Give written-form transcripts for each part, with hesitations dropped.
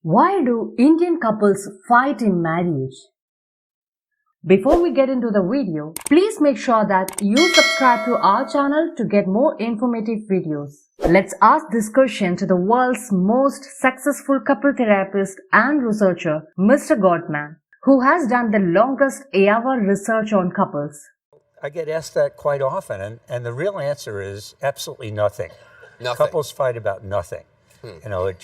Why do Indian couples fight in marriage? Before we get into the video, please make sure that you subscribe to our channel to get more informative videos. Let's ask this question to the world's most successful couple therapist and researcher, Mr. Gottman, who has done the longest ever research on couples. I get asked that quite often, and the real answer is absolutely nothing. Nothing. Couples fight about nothing. You know, it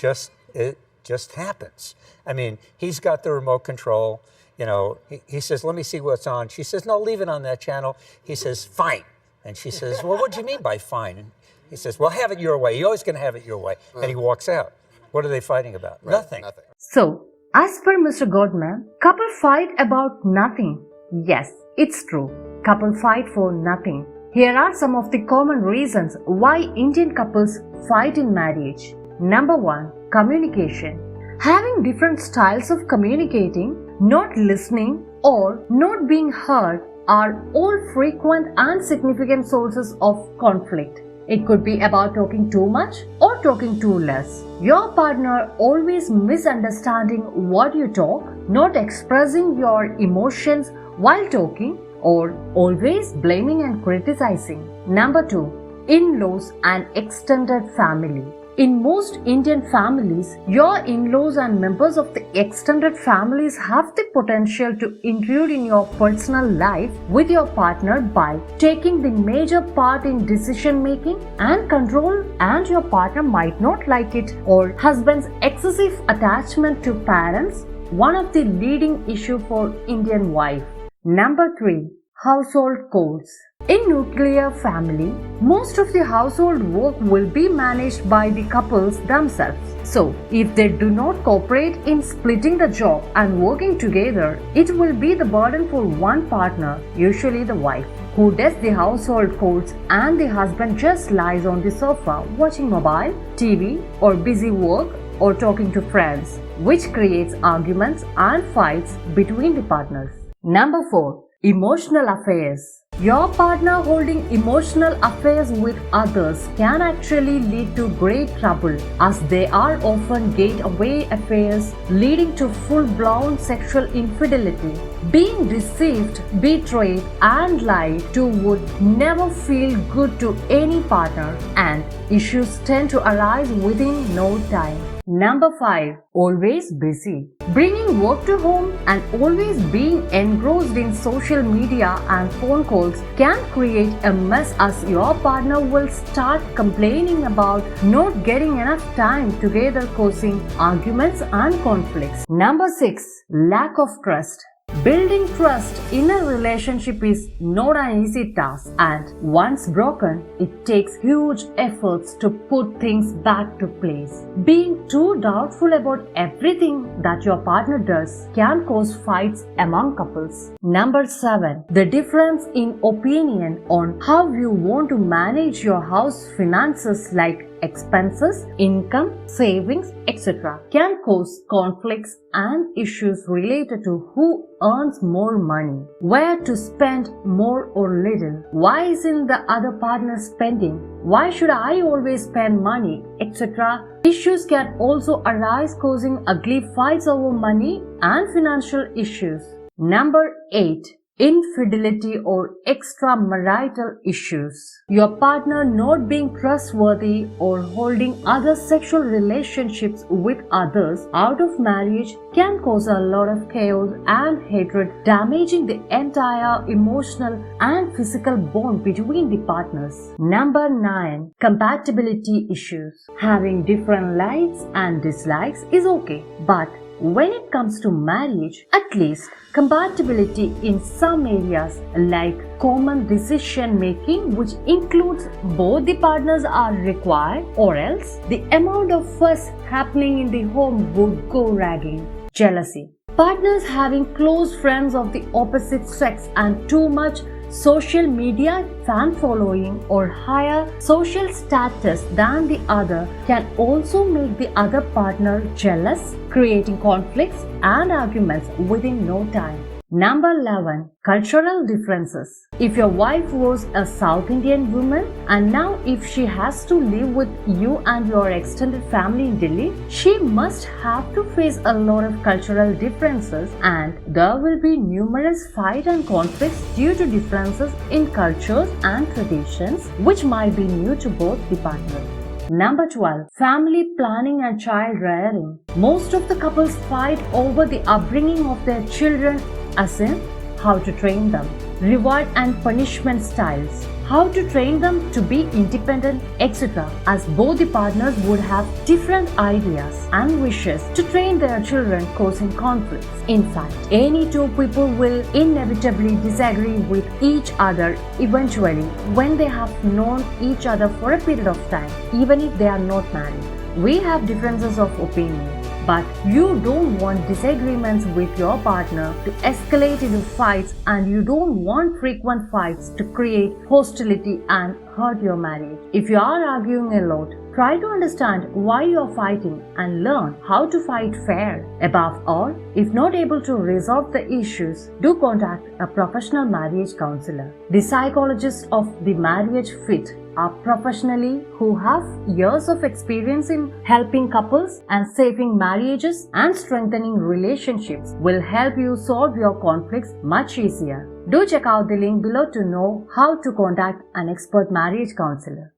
just happens. I mean, he's got the remote control. You know, he says, let me see what's on. She says, no, leave it on that channel. He says, fine. And she says, well, what do you mean by fine? And he says, well, have it your way. You're always going to have it your way. And he walks out. What are they fighting about? Right, Nothing. So, as per Mr. Gottman, couple fight about nothing. Yes, it's true. Couple fight for nothing. Here are some of the common reasons why Indian couples fight in marriage. Number 1. Communication. Having different styles of communicating, not listening, or not being heard are all frequent and significant sources of conflict. It could be about talking too much or talking too less. Your partner always misunderstanding what you talk, not expressing your emotions while talking, or always blaming and criticizing. Number 2. In-laws and extended family. In most Indian families, your in-laws and members of the extended families have the potential to intrude in your personal life with your partner by taking the major part in decision making and control, and your partner might not like it. Or husband's excessive attachment to parents, one of the leading issue for Indian wife. Number 3. Household chores. In nuclear family, most of the household work will be managed by the couples themselves. So, if they do not cooperate in splitting the job and working together, it will be the burden for one partner, usually the wife, who does the household chores, and the husband just lies on the sofa watching mobile, TV, or busy work or talking to friends, which creates arguments and fights between the partners. Number 4. Emotional affairs. Your partner holding emotional affairs with others can actually lead to great trouble, as they are often gateway affairs leading to full-blown sexual infidelity. Being deceived, betrayed, and lied to would never feel good to any partner, and issues tend to arise within no time. Number 5. Always busy. Bringing work to home and always being engrossed in social media and phone calls can create a mess, as your partner will start complaining about not getting enough time together, causing arguments and conflicts. Number 6. Lack of trust. Building trust in a relationship is not an easy task, and once broken, it takes huge efforts to put things back to place. Being too doubtful about everything that your partner does can cause fights among couples. Number 7. The difference in opinion on how you want to manage your house finances, like expenses, income, savings, etc., can cause conflicts and issues related to who earns more money, where to spend more or little, why isn't the other partner spending, why should I always spend money, etc. Issues can also arise, causing ugly fights over money and financial issues. Number 8. Infidelity or extramarital issues. Your partner not being trustworthy or holding other sexual relationships with others out of marriage can cause a lot of chaos and hatred, damaging the entire emotional and physical bond between the partners. Number 9. Compatibility issues. Having different likes and dislikes is okay, but when it comes to marriage, at least compatibility in some areas like common decision making, which includes both the partners, are required, or else the amount of fuss happening in the home would go ragging. Jealousy. Partners having close friends of the opposite sex and too much social media fan following or higher social status than the other can also make the other partner jealous, creating conflicts and arguments within no time. Number 11. Cultural differences. If your wife was a South Indian woman and now if she has to live with you and your extended family in Delhi, she must have to face a lot of cultural differences and there will be numerous fights and conflicts due to differences in cultures and traditions which might be new to both the partners. Number 12. Family planning and child rearing. Most of the couples fight over the upbringing of their children, as in how to train them, reward and punishment styles, how to train them to be independent, etc. as both the partners would have different ideas and wishes to train their children, causing conflicts. In fact, any two people will inevitably disagree with each other eventually when they have known each other for a period of time, even if they are not married. We have differences of opinion, but you don't want disagreements with your partner to escalate into fights, and you don't want frequent fights to create hostility and hurt your marriage. If you are arguing a lot, try to understand why you are fighting and learn how to fight fair. Above all, if not able to resolve the issues, do contact a professional marriage counselor. The psychologists of the marriage fit are professionally who have years of experience in helping couples and saving marriages and strengthening relationships will help you solve your conflicts much easier. Do check out the link below to know how to contact an expert marriage counselor.